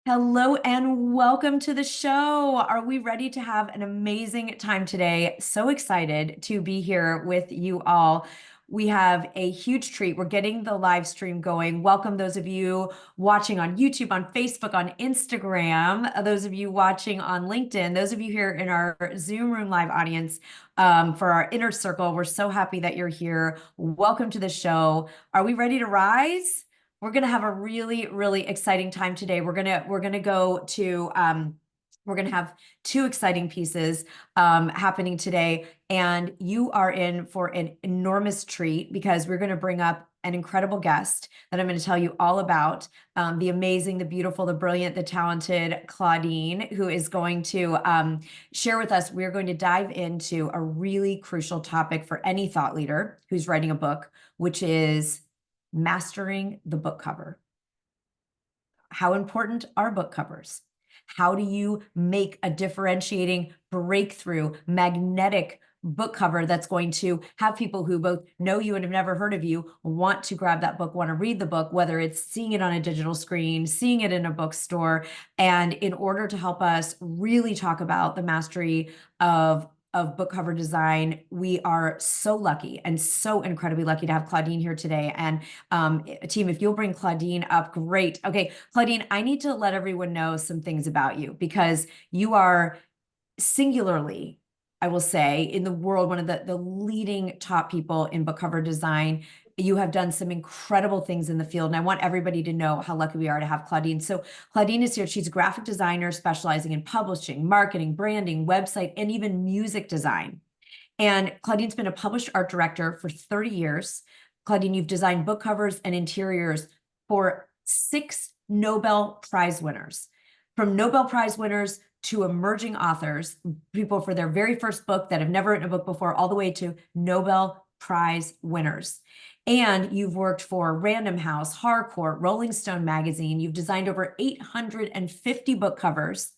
Hello and welcome to the show. Are we ready to have an amazing time today? So excited to be here with you all. We have a huge treat. We're getting the live stream going. Welcome those of you watching on YouTube, on Facebook, on Instagram, those of you watching on LinkedIn, those of you here in our Zoom room live audience for our inner circle. We're so happy that you're here. Welcome to the show. Are we ready to rise? We're going to have a really, really exciting time today. We're gonna go to we're going to have two exciting pieces happening today, and you are in for an enormous treat because we're going to bring up an incredible guest that I'm going to tell you all about, the amazing, the beautiful, the brilliant, the talented Claudine, who is going to share with us. We're going to dive into a really crucial topic for any thought leader who's writing a book, which is mastering the book cover. How important are book covers? How do you make a differentiating, breakthrough, magnetic book cover that's going to have people who both know you and have never heard of you want to grab that book, want to read the book, whether it's seeing it on a digital screen, seeing it in a bookstore. And in order to help us really talk about the mastery of book cover design, we are so lucky and so incredibly lucky to have Claudine here today. And team, if you'll bring Claudine up, great. Okay, Claudine, I need to let everyone know some things about you because you are singularly, I will say, in the world, one of the leading top people in book cover design. You have done some incredible things in the field, and I want everybody to know how lucky we are to have Claudine. So Claudine is here. She's a graphic designer specializing in publishing, marketing, branding, website, and even music design. And Claudine's been a published art director for 30 years. Claudine, you've designed book covers and interiors for 6 Nobel Prize winners. From Nobel Prize winners to emerging authors, people for their very first book that have never written a book before, all the way to Nobel Prize winners. And you've worked for Random House, Harcourt, Rolling Stone magazine. You've designed over 850 book covers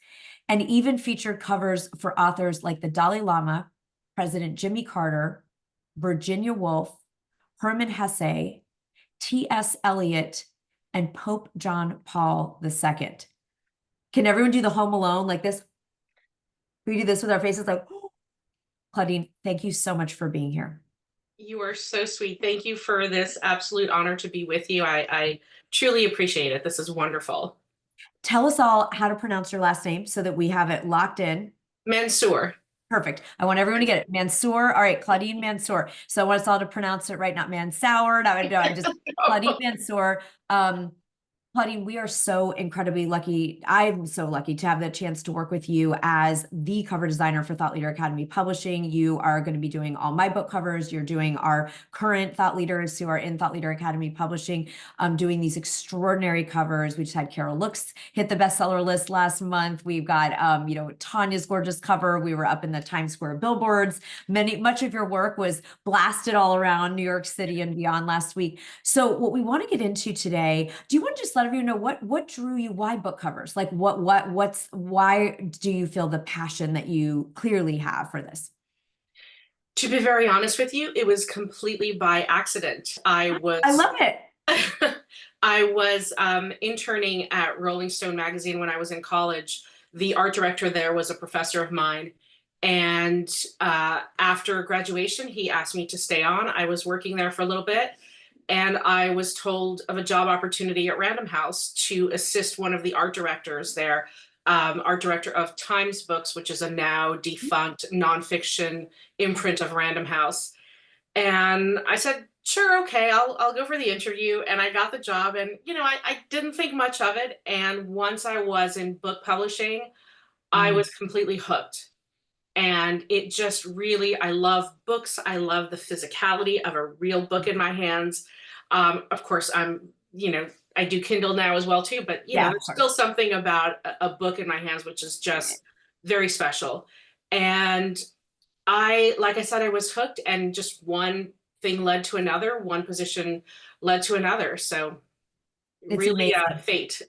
and even featured covers for authors like the Dalai Lama, President Jimmy Carter, Virginia Woolf, Hermann Hesse, T.S. Eliot, and Pope John Paul II. Can everyone do the Home Alone like this? We do this with our faces like, oh. Claudine, thank you so much for being here. You are so sweet. Thank you for this absolute honor to be with you. I truly appreciate it. This is wonderful. Tell us all how to pronounce your last name so that we have it locked in. Mansour. Perfect. I want everyone to get it. Mansour. All right, Claudine Mansour. So I want us all to pronounce it right, not Mansour. No, I'm just Claudine Mansour. Claudine, we are so incredibly lucky. I'm so lucky to have the chance to work with you as the cover designer for Thought Leader Academy Publishing. You are going to be doing all my book covers. You're doing our current thought leaders who are in Thought Leader Academy Publishing, doing these extraordinary covers. We just had Carol Looks hit the bestseller list last month. We've got, Tanya's gorgeous cover. We were up in the Times Square billboards. Much of your work was blasted all around New York City and beyond last week. So what we want to get into today, do you want to just let everyone know what drew you? Why book covers? Like why do you feel the passion that you clearly have for this? To be very honest with you, it was completely by accident. I love it. I was interning at Rolling Stone magazine when I was in college. The art director there was a professor of mine. And after graduation, he asked me to stay on. I was working there for a little bit. And I was told of a job opportunity at Random House to assist one of the art directors there, art director of Times Books, which is a now defunct nonfiction imprint of Random House. And I said, sure, okay, I'll go for the interview. And I got the job, and I didn't think much of it. And once I was in book publishing, I was completely hooked. And it just really, I love books. I love the physicality of a real book in my hands. Of course, I do Kindle now as well too, but there's still something about a book in my hands, which is just very special. And like I said, I was hooked, and just one thing led to another, one position led to another. So It's really amazing. fate.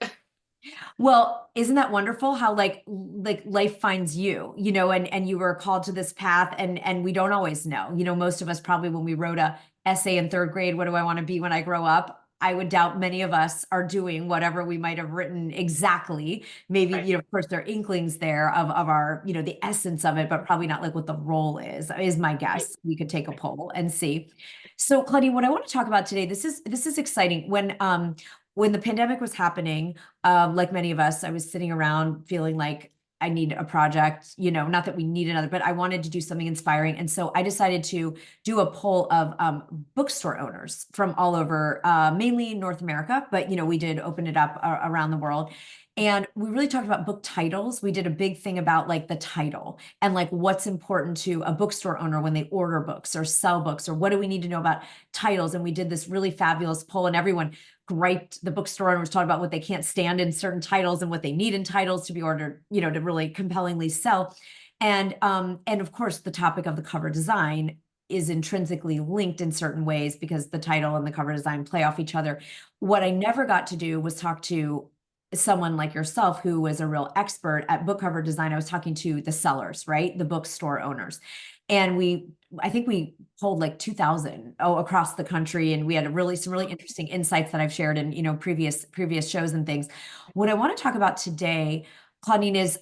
Well, isn't that wonderful how like life finds you, and you were called to this path, and we don't always know. Most of us probably, when we wrote a essay in 3rd grade, what do I want to be when I grow up? I would doubt many of us are doing whatever we might have written exactly. Maybe, Right. you know, of course, there are inklings there of our, you know, the essence of it, but probably not like what the role is my Right. guess. We could take a poll and see. So, Claudia, what I want to talk about today, this is exciting. When the pandemic was happening, like many of us, I was sitting around feeling like I need a project, you know, not that we need another, but I wanted to do something inspiring. And so I decided to do a poll of bookstore owners from all over, mainly North America, but, you know, we did open it up around the world. And we really talked about book titles. We did a big thing about like the title and like what's important to a bookstore owner when they order books or sell books, or what do we need to know about titles. And we did this really fabulous poll, and everyone griped. The bookstore owners talked about what they can't stand in certain titles and what they need in titles to be ordered, you know, to really compellingly sell. And of course, the topic of the cover design is intrinsically linked in certain ways because the title and the cover design play off each other. What I never got to do was talk to someone like yourself who was a real expert at book cover design. I was talking to the sellers, right? The bookstore owners. And I think we polled like 2,000 across the country, and we had some really interesting insights that I've shared in, you know, previous shows and things. What I want to talk about today, Claudine, is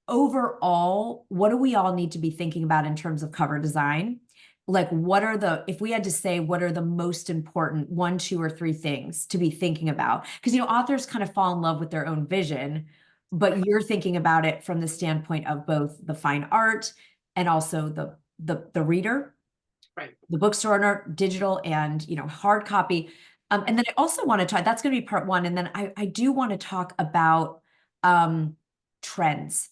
overall, what do we all need to be thinking about in terms of cover design? Like, if we had to say, what are the most important one, two, or three things to be thinking about? Because, you know, authors kind of fall in love with their own vision, but you're thinking about it from the standpoint of both the fine art and also the reader, Right. the bookstore owner, digital and, you know, hard copy. And then I also want to talk, that's going to be part one. And then I do want to talk about trends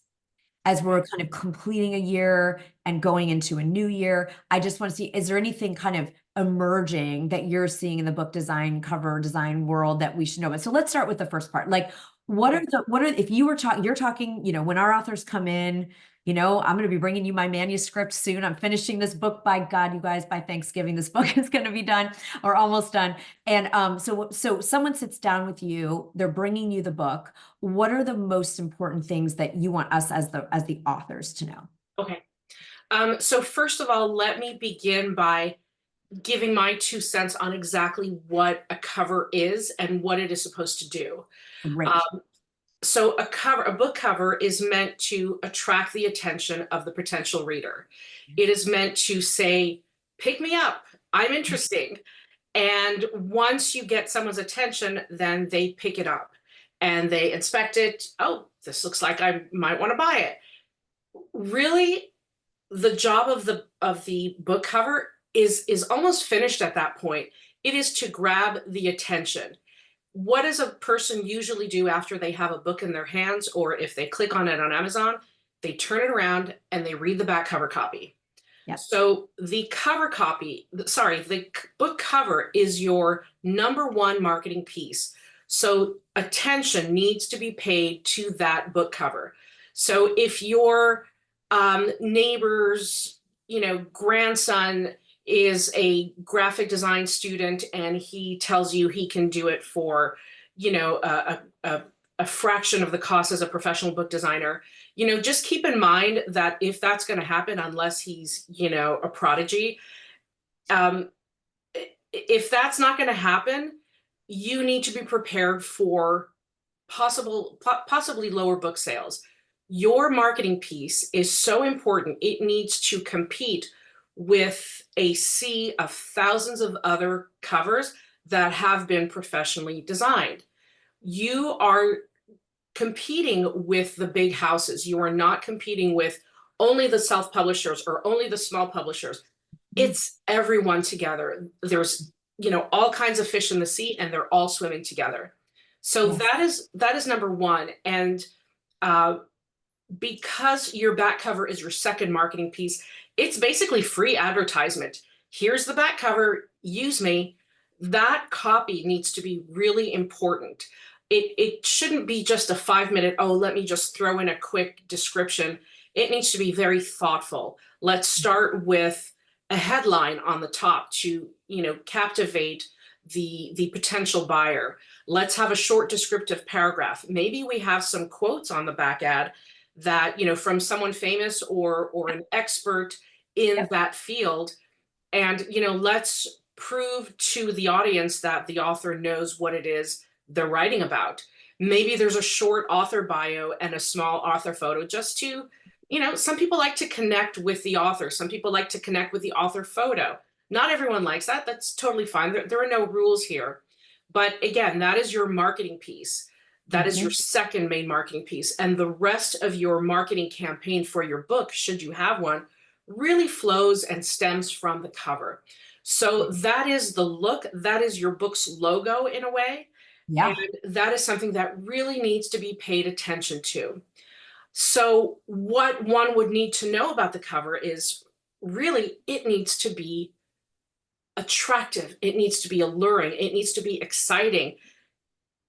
as we're kind of completing a year and going into a new year. I just want to see, is there anything kind of emerging that you're seeing in the book design, cover design world that we should know about? So let's start with the first part. Like, if you were talking, you're talking, you know, when our authors come in, you know, I'm going to be bringing you my manuscript soon. I'm finishing this book, by God, you guys, by Thanksgiving, this book is going to be done or almost done. And so someone sits down with you, they're bringing you the book. What are the most important things that you want us as the authors to know? Okay. So first of all, let me begin by giving my 2 cents on exactly what a cover is and what it is supposed to do. Great. So a book cover is meant to attract the attention of the potential reader. It is meant to say, pick me up, I'm interesting. And once you get someone's attention, then they pick it up and they inspect it. Oh, this looks like I might want to buy it. Really, the job of the book cover is almost finished at that point. It is to grab the attention. What does a person usually do after they have a book in their hands, or if they click on it on Amazon? They turn it around and they read the back cover copy. Yeah. So the book cover is your number one marketing piece. So attention needs to be paid to that book cover. So if your neighbor's, you know, grandson is a graphic design student and he tells you he can do it for, you know, a fraction of the cost as a professional book designer, you know, just keep in mind that if that's going to happen, unless he's, you know, a prodigy, if that's not going to happen, you need to be prepared for possibly lower book sales. Your marketing piece is so important. It needs to compete with a sea of thousands of other covers that have been professionally designed. You are competing with the big houses. You are not competing with only the self-publishers or only the small publishers. It's everyone together. There's, you know, all kinds of fish in the sea, and they're all swimming together. So Yes. that is number one. And because your back cover is your second marketing piece, it's basically free advertisement. Here's the back cover, use me. That copy needs to be really important. It shouldn't be just a 5 minute, oh, let me just throw in a quick description. It needs to be very thoughtful. Let's start with a headline on the top to, you know, captivate the potential buyer. Let's have a short descriptive paragraph. Maybe we have some quotes on the back ad that, you know, from someone famous or an expert in Yep. that field. And, you know, let's prove to the audience that the author knows what it is they're writing about. Maybe there's a short author bio and a small author photo just to, some people like to connect with the author. Some people like to connect with the author photo. Not everyone likes that. That's totally fine. There are no rules here. But again, that is your marketing piece. That is your Mhm. second main marketing piece. And the rest of your marketing campaign for your book, should you have one, really flows and stems from the cover. So that is the look, that is your book's logo in a way. And Yeah. that is something that really needs to be paid attention to. So, what one would need to know about the cover is really it needs to be attractive, it needs to be alluring, it needs to be exciting.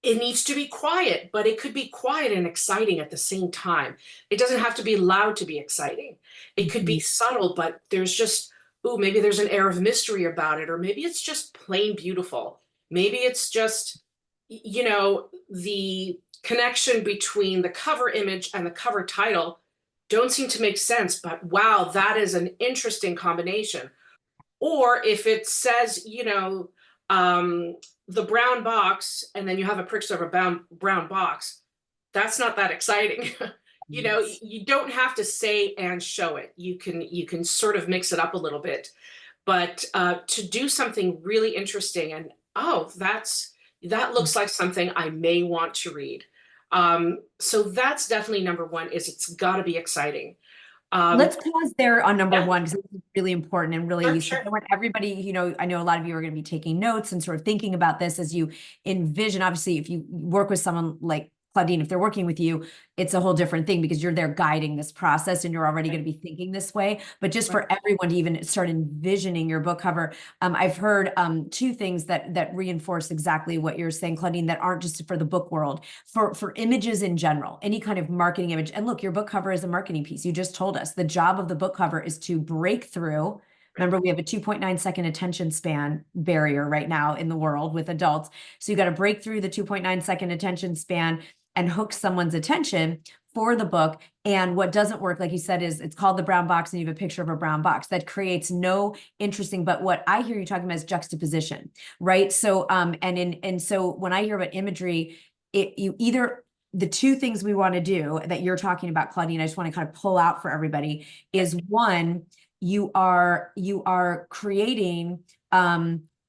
It needs to be quiet, but it could be quiet and exciting at the same time. It doesn't have to be loud to be exciting. It could be Mhm. subtle, but there's just, ooh, maybe there's an air of mystery about it, or maybe it's just plain beautiful. Maybe it's just, the connection between the cover image and the cover title don't seem to make sense, but wow, that is an interesting combination. Or if it says, the brown box, and then you have a picture of a brown box, that's not that exciting. Yes. You don't have to say and show it. You can sort of mix it up a little bit, but to do something really interesting and oh, that looks like something I may want to read. So that's definitely number one. Is it's got to be exciting. Um, Let's pause there on number yeah, one because it's really important and really sure, useful. sure. I want everybody, I know a lot of you are going to be taking notes and sort of thinking about this as you envision. Obviously, if you work with someone like Claudine, if they're working with you, it's a whole different thing because you're there guiding this process and you're already Right, going to be thinking this way. But just right. for everyone to even start envisioning your book cover, I've heard two things that reinforce exactly what you're saying, Claudine, that aren't just for the book world, for images in general, any kind of marketing image. And look, your book cover is a marketing piece. You just told us the job of the book cover is to break through. Right. Remember, we have a 2.9-second attention span barrier right now in the world with adults. So you got to break through the 2.9-second attention span and hook someone's attention for the book. And what doesn't work, like you said, is it's called the brown box and you have a picture of a brown box that creates no interesting, but what I hear you talking about is juxtaposition, right? So, and so when I hear about imagery, you either, the two things we want to do that you're talking about, Claudine, I just want to kind of pull out for everybody is one, you are creating,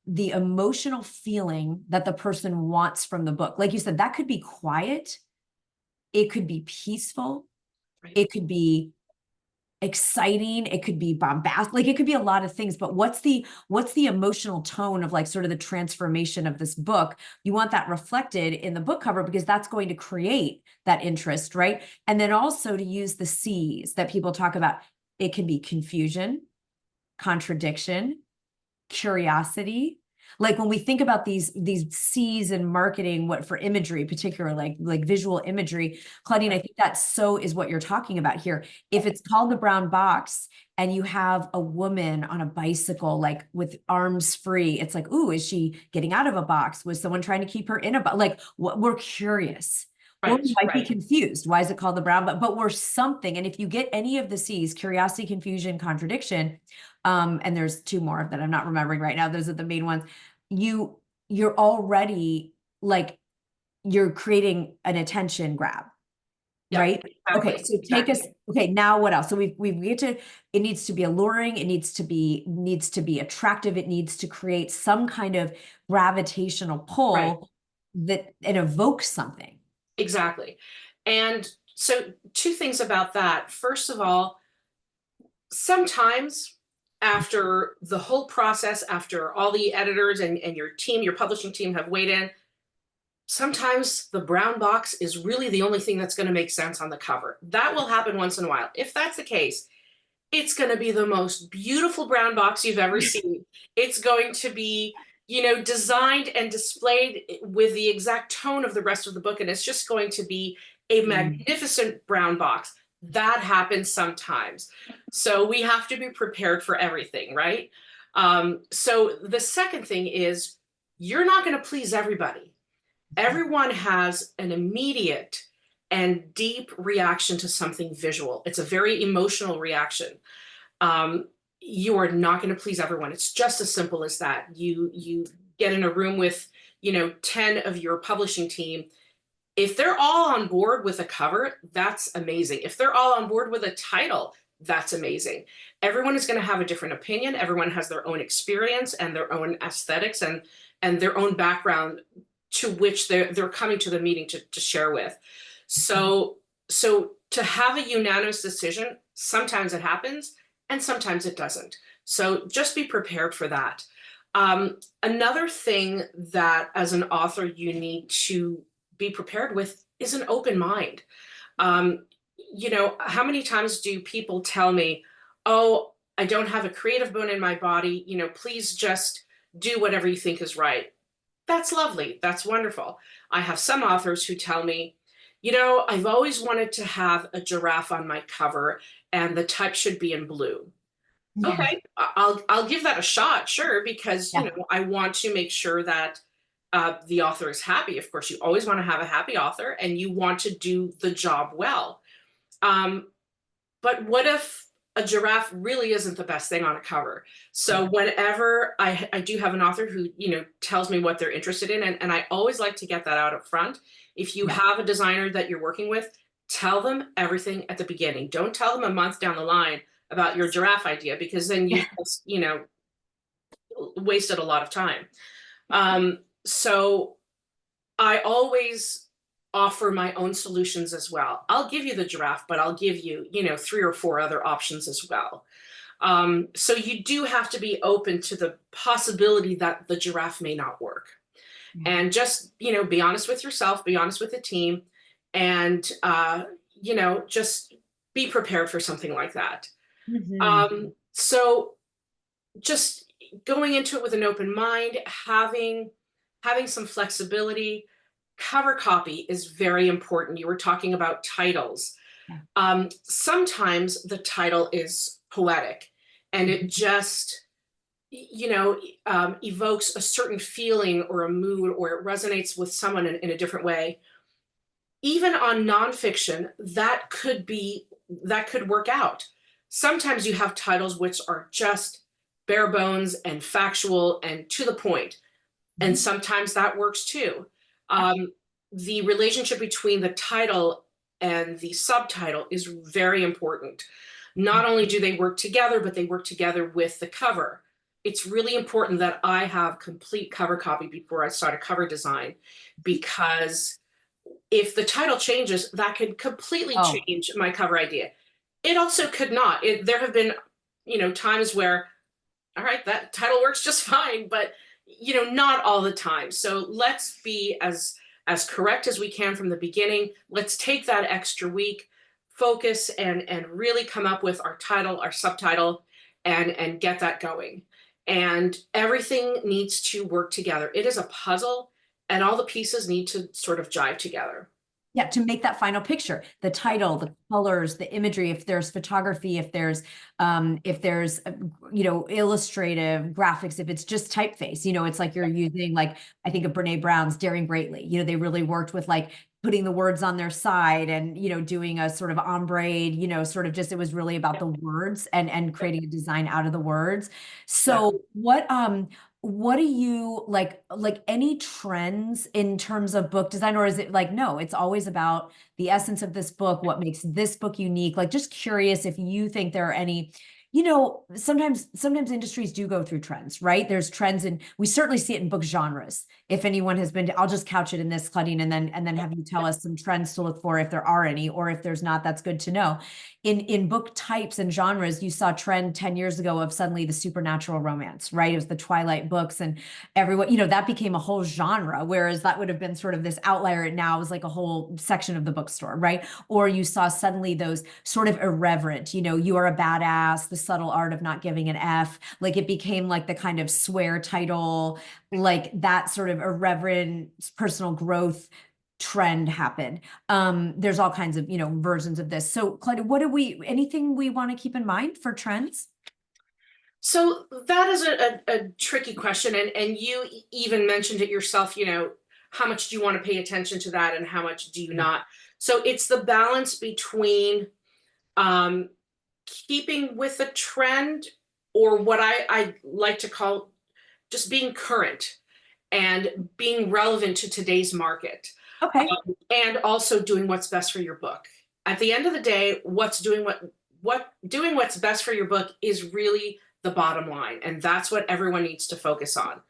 the emotional feeling that the person wants from the book. Like you said, that could be quiet, it could be peaceful, Right. it could be exciting, it could be bombastic, like it could be a lot of things. But what's the emotional tone of like sort of the transformation of this book? You want that reflected in the book cover because that's going to create that interest, right? And then also to use the C's that people talk about. It can be confusion, contradiction, curiosity. Like when we think about these C's in marketing, what for imagery, particularly like visual imagery, Claudine, I think that so is what you're talking about here. If it's called the brown box and you have a woman on a bicycle, like with arms free, it's like, ooh, is she getting out of a box? Was someone trying to keep her in a box? Like what, we're curious. Or Right, we might be right. confused. Why is it called the brown? But we're something. And if you get any of the C's, curiosity, confusion, contradiction, and there's two more that I'm not remembering right now. Those are the main ones. You're already like you're creating an attention grab, Yeah, right? Okay, exactly, so take us. exactly. Okay, now what else? So we get to. It needs to be alluring. It needs to be attractive. It needs to create some kind of gravitational Right, pull that it evokes something. exactly. And so two things about that. First of all, sometimes after the whole process, after all the editors and your team, your publishing team have weighed in, sometimes the brown box is really the only thing that's going to make sense on the cover. That will happen once in a while. If that's the case, it's going to be the most beautiful brown box you've ever seen. It's going to be, designed and displayed with the exact tone of the rest of the book. And it's just going to be a Mm. magnificent brown box. That happens sometimes. So we have to be prepared for everything, right? So the second thing is you're not going to please everybody. Everyone has an immediate and deep reaction to something visual. It's a very emotional reaction. Um, you are not going to please everyone. It's just as simple as that. You get in a room with, 10 of your publishing team. If they're all on board with a cover, that's amazing. If they're all on board with a title, that's amazing. Everyone is going to have a different opinion. Everyone has their own experience and their own aesthetics and their own background to which they're coming to the meeting to share with. So to have a unanimous decision, sometimes it happens and sometimes it doesn't. So just be prepared for that. Another thing that as an author you need to be prepared with is an open mind. How many times do people tell me, oh, I don't have a creative bone in my body, please just do whatever you think is right. That's lovely. That's wonderful. I have some authors who tell me, I've always wanted to have a giraffe on my cover and the type should be in blue. Yeah. Okay, I'll give that a shot, sure, because Yeah. I want to make sure that the author is happy. Of course, you always want to have a happy author and you want to do the job well. But what if a giraffe really isn't the best thing on a cover? So whenever I do have an author who, tells me what they're interested in, and I always like to get that out up front. If you Yeah. have a designer that you're working with, tell them everything at the beginning. Don't tell them a month down the line about your giraffe idea, because then you just, wasted a lot of time. So I always offer my own solutions as well. I'll give you the giraffe, but I'll give you, 3 or 4 other options as well. So you do have to be open to the possibility that the giraffe may not work. And just, be honest with yourself, be honest with the team, and, just be prepared for something like that. So just going into it with an open mind, having some flexibility. Cover copy is very important. You were talking about titles. Sometimes the title is poetic and it just, evokes a certain feeling or a mood, or it resonates with someone in a different way. Even on nonfiction, that could work out. Sometimes you have titles which are just bare bones and factual and to the point, and sometimes that works too. The relationship between the title and the subtitle is very important. Not only do they work together, but they work together with the cover. It's really important that I have complete cover copy before I start a cover design, because if the title changes, that could completely change my cover idea. It also could not. There have been, times where, all right, that title works just fine, but not all the time. So let's be as correct as we can from the beginning. Let's take that extra week, focus, and really come up with our title, our subtitle, and get that going. And everything needs to work together. It is a puzzle, and all the pieces need to sort of jive together. Yeah, to make that final picture, the title, the colors, the imagery, if there's photography, if there's illustrative graphics, if it's just typeface, it's like you're using, like, I think of Brene Brown's Daring Greatly. They really worked with like putting the words on their side and, doing a sort of ombre, sort of just, it was really about the words and creating a design out of the words. So what do you like any trends in terms of book design, or is it like, no, it's always about the essence of this book, what makes this book unique? Like, just curious if you think there are any, sometimes industries do go through trends, right? There's trends, and we certainly see it in book genres. If anyone has been I'll just couch it in this, Claudine, and then have you tell us some trends to look for if there are any, or if there's not, that's good to know. In book types and genres, you saw a trend 10 years ago of suddenly the supernatural romance, right? It was the Twilight books, and everyone, that became a whole genre, whereas that would have been sort of this outlier. And now is like a whole section of the bookstore, right? Or you saw suddenly those sort of irreverent, you are a badass, the subtle art of not giving an F. Like, it became like the kind of swear title, like that sort of irreverent personal growth trend happened. There's all kinds of, versions of this. So Claudia, anything we want to keep in mind for trends? So that is a tricky question. And you even mentioned it yourself, how much do you want to pay attention to that and how much do you not? So it's the balance between keeping with the trend or what I like to call just being current and being relevant to today's market, Okay. and also doing what's best for your book. At the end of the day, what doing what's best for your book is really the bottom line, and that's what everyone needs to focus on.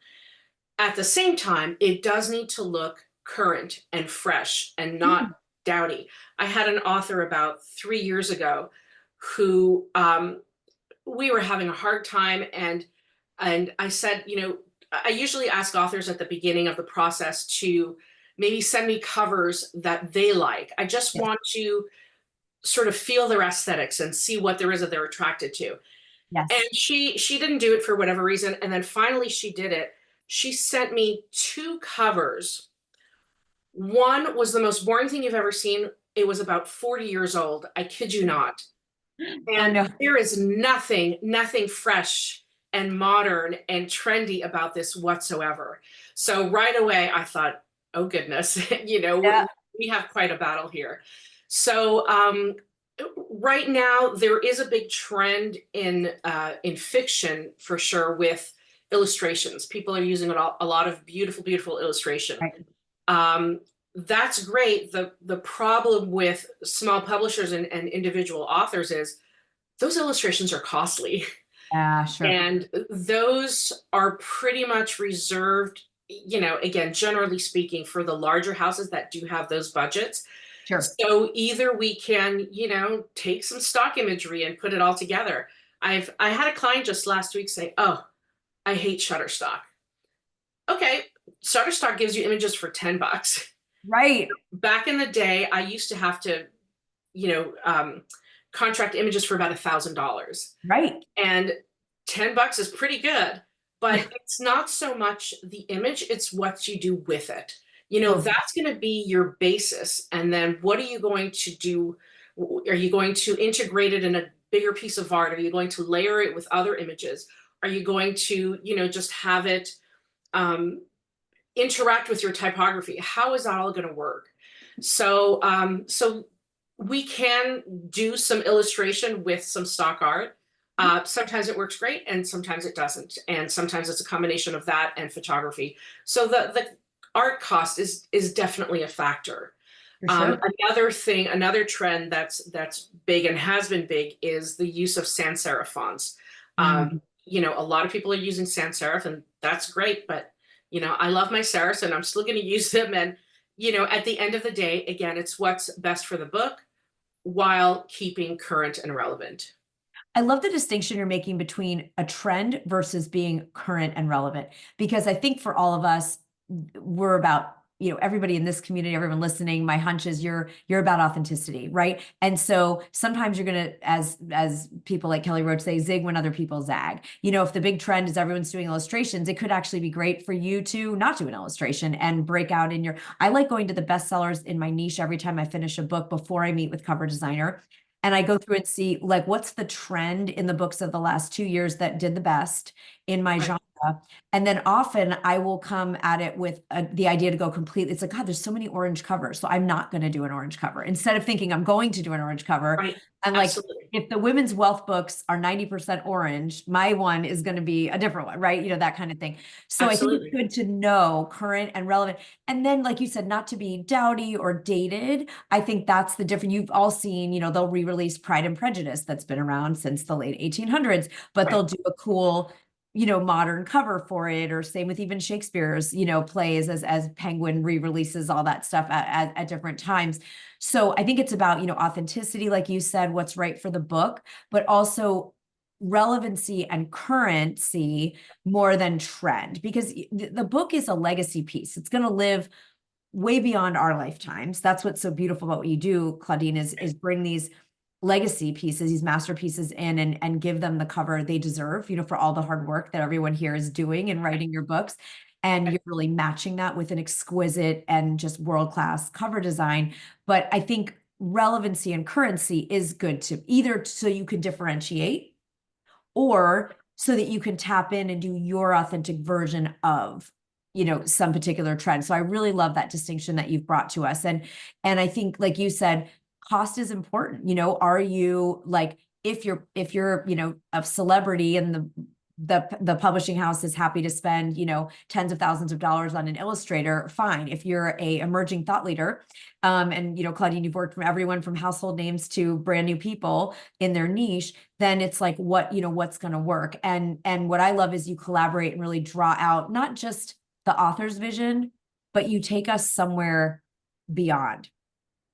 At the same time, it does need to look current and fresh and not Mm. dowdy. I had an author about 3 years ago who we were having a hard time, and I said, I usually ask authors at the beginning of the process to maybe send me covers that they like. I just Yes. want to sort of feel their aesthetics and see what there is that they're attracted to. And Yes. she didn't do it for whatever reason, and then finally she did it. She sent me two covers. One was the most boring thing you've ever seen. It was about 40 years old. I kid you not. Oh And no. there is nothing fresh and modern and trendy about this whatsoever. So right away, I thought, oh goodness, Yeah. we have quite a battle here. So right now, there is a big trend in fiction for sure with illustrations. People are using a lot of beautiful illustration. Right. Um, that's great. The problem with small publishers and individual authors is those illustrations are costly. Yeah, sure. And those are pretty much reserved, again, generally speaking, for the larger houses that do have those budgets. Sure. So either we can, take some stock imagery and put it all together. I had a client just last week say, "Oh, I hate Shutterstock." Okay, Shutterstock gives you images for $10. Right. Back in the day, I used to have to, you know, um, contract images for about $1,000. Right. And $10 is pretty good, Yeah. but it's not so much the image, it's what you do with it. Totally. That's going to be your basis. And then what are you going to do? Are you going to integrate it in a bigger piece of art? Are you going to layer it with other images? Are you going to, just have it um, interact with your typography? How is that all going to work? So we can do some illustration with some stock art. Sometimes it works great, and sometimes it doesn't, and sometimes it's a combination of that and photography. So the art cost is definitely a factor. For sure. Another trend that's big and has been big is the use of sans serif fonts. Mm. A lot of people are using sans serif, and that's great, but I love my serifs, and I'm still going to use them. And at the end of the day, again, it's what's best for the book while keeping current and relevant. I love the distinction you're making between a trend versus being current and relevant, because I think for all of us, we're about, everybody in this community, everyone listening, my hunch is you're about authenticity, right? And so sometimes you're gonna, as people like Kelly Roach say, zig when other people zag. If the big trend is everyone's doing illustrations, it could actually be great for you to not do an illustration and break out in your. I like going to the bestsellers in my niche every time I finish a book before I meet with cover designer. And I go through and see, like, what's the trend in the books of the last 2 years that did the best in my Right. genre. And then often I will come at it with the idea to go completely. It's like, God, there's so many orange covers. So I'm not going to do an orange cover. Instead of thinking I'm going to do an orange cover, Right. I'm like, Absolutely. if the women's wealth books are 90% orange, my one is going to be a different one, right? That kind of thing. So I think it's Absolutely. good to know current and relevant. And then, like you said, not to be dowdy or dated. I think that's the difference. You've all seen, they'll re-release Pride and Prejudice that's been around since the late 1800s, but Right. they'll do a cool modern cover for it, or same with even Shakespeare's, plays as Penguin re-releases all that stuff at different times. So I think it's about, authenticity, like you said, what's right for the book, but also relevancy and currency more than trend, because the book is a legacy piece. It's going to live way beyond our lifetimes. That's what's so beautiful about what you do, Claudine, is bring these legacy pieces, these masterpieces in, and give them the cover they deserve, for all the hard work that everyone here is doing in writing your books. And you're really matching that with an exquisite and just world-class cover design. But I think relevancy and currency is good to either so you can differentiate, or so that you can tap in and do your authentic version of some particular trend. So I really love that distinction that you've brought to us. And I think, like you said, cost is important. Are you like, if you're, you know, a celebrity and the publishing house is happy to spend, you know, tens of thousands of dollars on an illustrator, fine. If you're a emerging thought leader, and you know, Claudine, you've worked from everyone from household names to brand new people in their niche, then it's like, what, you know, what's going to work. And what I love is you collaborate and really draw out not just the author's vision, but you take us somewhere beyond.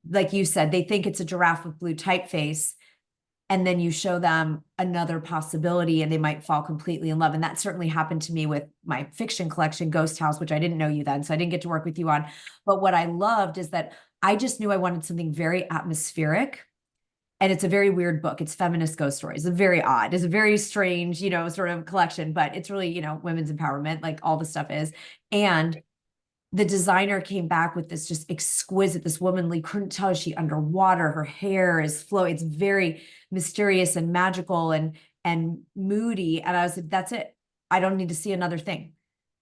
Like you said, they think it's a giraffe with blue typeface, and then you show them another possibility and they might fall completely in love. And that certainly happened to me with my fiction collection, Ghost House, which I didn't know you then, so I didn't get to work with you on. But what I loved is that I just knew I wanted something very atmospheric. And it's a very weird book. It's feminist ghost stories. It's very odd. It's a very strange, you know, sort of collection, but it's really, you know, women's empowerment, like all the stuff is. And the designer came back with this just exquisite, this womanly, couldn't tell, she underwater, her hair is flowing. It's very mysterious and magical and moody. And I was like, that's it. I don't need to see another thing.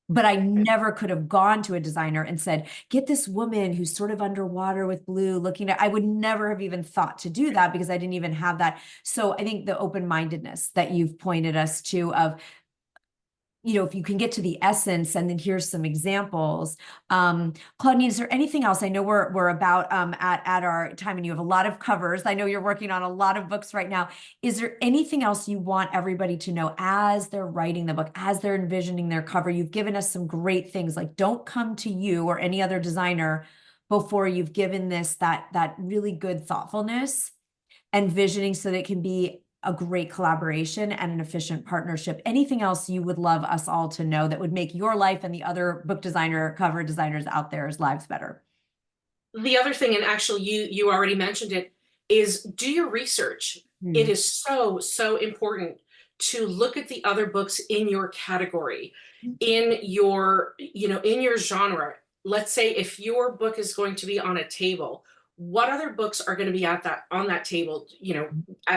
But I never could have gone to a designer and said, get this woman who's sort of underwater with blue looking at, I would never have even thought to do that because I didn't even have that. So I think the open-mindedness that you've pointed us to of, you know, if you can get to the essence, and then here's some examples. Claudine, is there anything else? I know we're about at our time, and you have a lot of covers. I know you're working on a lot of books right now. Is there anything else you want everybody to know as they're writing the book, as they're envisioning their cover? You've given us some great things, like don't come to you or any other designer before you've given this that really good thoughtfulness and visioning so that it can be a great collaboration and an efficient partnership. Anything else you would love us all to know that would make your life and the other book designer, cover designers out there's lives better? The other thing, and actually you already mentioned it, is do your research. It is so important to look at the other books in your category, in your, you know, in your genre. Let's say if your book is going to be on a table, what other books are going to be at that on that table, you know,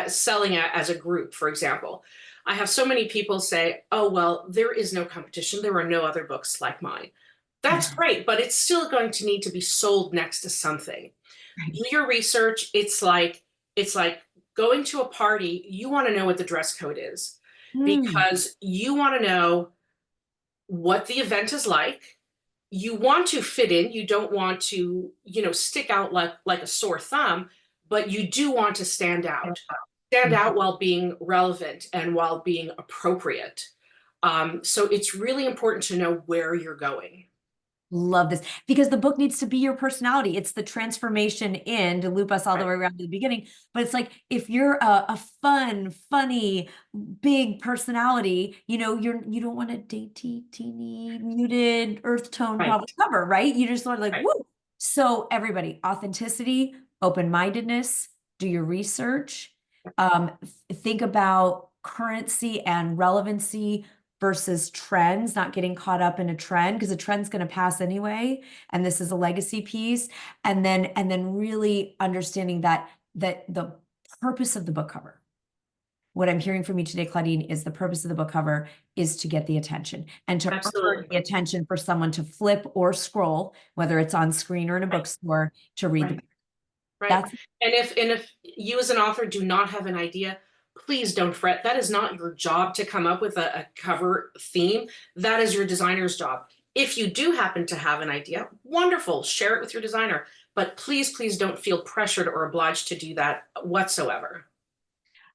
selling as a group, for example. I have so many people say, oh, well, there is no competition. There are no other books like mine. That's great, but it's still going to need to be sold next to something. Right. Do your research. It's like going to a party. You want to know what the dress code is because you want to know what the event is like. You want to fit in. You don't want to, you know, stick out like a sore thumb, but you do want to stand out. Stand out while being relevant and while being appropriate. So it's really important to know where you're going. Love this, because the book needs to be your personality. It's the transformation in to loop us all the way around to the beginning. But it's like, if you're a fun, funny, big personality, you know, you don't want a dainty, teeny, muted, earth tone probably cover, right? You just want like, woo. So everybody, authenticity, open-mindedness, do your research, think about currency and relevancy versus trends, not getting caught up in a trend, because a trend's going to pass anyway. And this is a legacy piece. And then really understanding that the purpose of the book cover, what I'm hearing from you today, Claudine, is the purpose of the book cover is to get the attention and to earn the attention for someone to flip or scroll, whether it's on screen or in a bookstore, to read the book. Right. And if you as an author do not have an idea, please don't fret. That is not your job to come up with a cover theme. That is your designer's job. If you do happen to have an idea, wonderful, share it with your designer. But please don't feel pressured or obliged to do that whatsoever.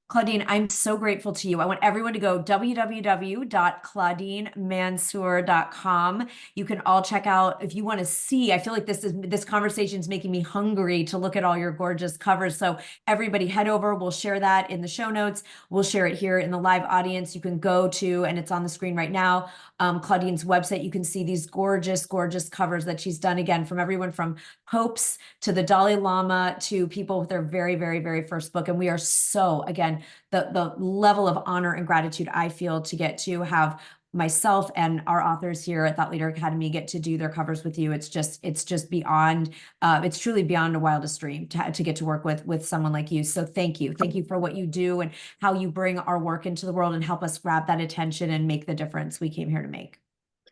Claudine, I'm so grateful to you. I want everyone to go www.claudinemansour.com. You can all check out if you want to see. I feel like this conversation is making me hungry to look at all your gorgeous covers. So everybody head over. We'll share that in the show notes. We'll share it here in the live audience. You can go to, and it's on the screen right now, Claudine's website. You can see these gorgeous, gorgeous covers that she's done, again, from everyone from popes to the Dalai Lama to people with their very, very, very first book. And we are so, again, the level of honor and gratitude I feel to get to have myself and our authors here at Thought Leader Academy get to do their covers with you. It's just beyond, it's truly beyond a wildest dream to get to work with someone like you. So thank you. Thank you for what you do and how you bring our work into the world and help us grab that attention and make the difference we came here to make.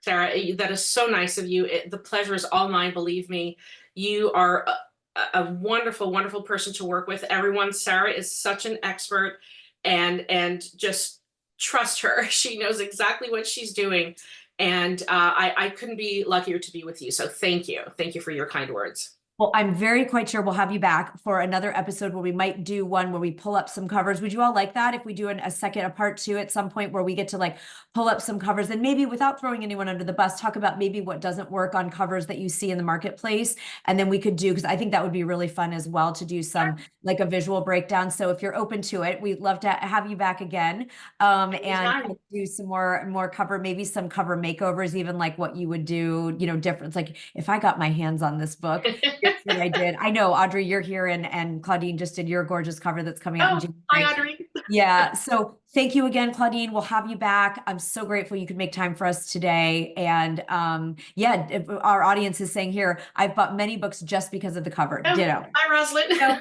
Sarah, that is so nice of you. The pleasure is all mine, believe me. You are a wonderful, wonderful person to work with. Everyone, Sarah is such an expert, and just trust her. She knows exactly what she's doing. And I couldn't be luckier to be with you. So thank you. Thank you for your kind words. Well, I'm very quite sure we'll have you back for another episode where we might do one where we pull up some covers. Would you all like that if we do a second, a part two at some point where we get to like pull up some covers and maybe without throwing anyone under the bus, talk about maybe what doesn't work on covers that you see in the marketplace. And then we could do, because I think that would be really fun as well to do some like a visual breakdown. So if you're open to it, we'd love to have you back again. And Anytime. do some more cover, maybe some cover makeovers, even like what you would do, you know, different. Like if I got my hands on this book, here's what I did. I know, Audrey, you're here, and Claudine just did your gorgeous cover that's coming out in Oh, hi, January. Audrey. Yeah. So thank you again, Claudine. We'll have you back. I'm so grateful you could make time for us today. And yeah, our audience is saying here, I've bought many books just because of the cover. Oh, Ditto. hi, Rosalind. Ditto.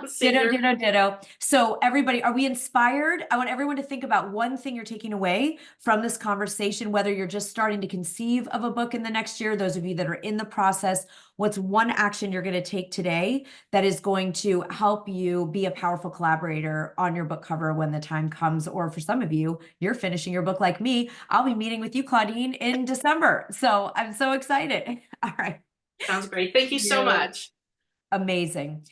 Same Ditto, here. ditto, ditto. So everybody, are we inspired? I want everyone to think about one thing you're taking away from this conversation, whether you're just starting to conceive of a book in the next year, those of you that are in the process, what's one action you're going to take today that is going to help you be a powerful collaborator on your book cover when the time comes? Or for some of you, you're finishing your book like me. I'll be meeting with you, Claudine, in December. So I'm so excited. All right. Sounds great. Thank you so much. Amazing.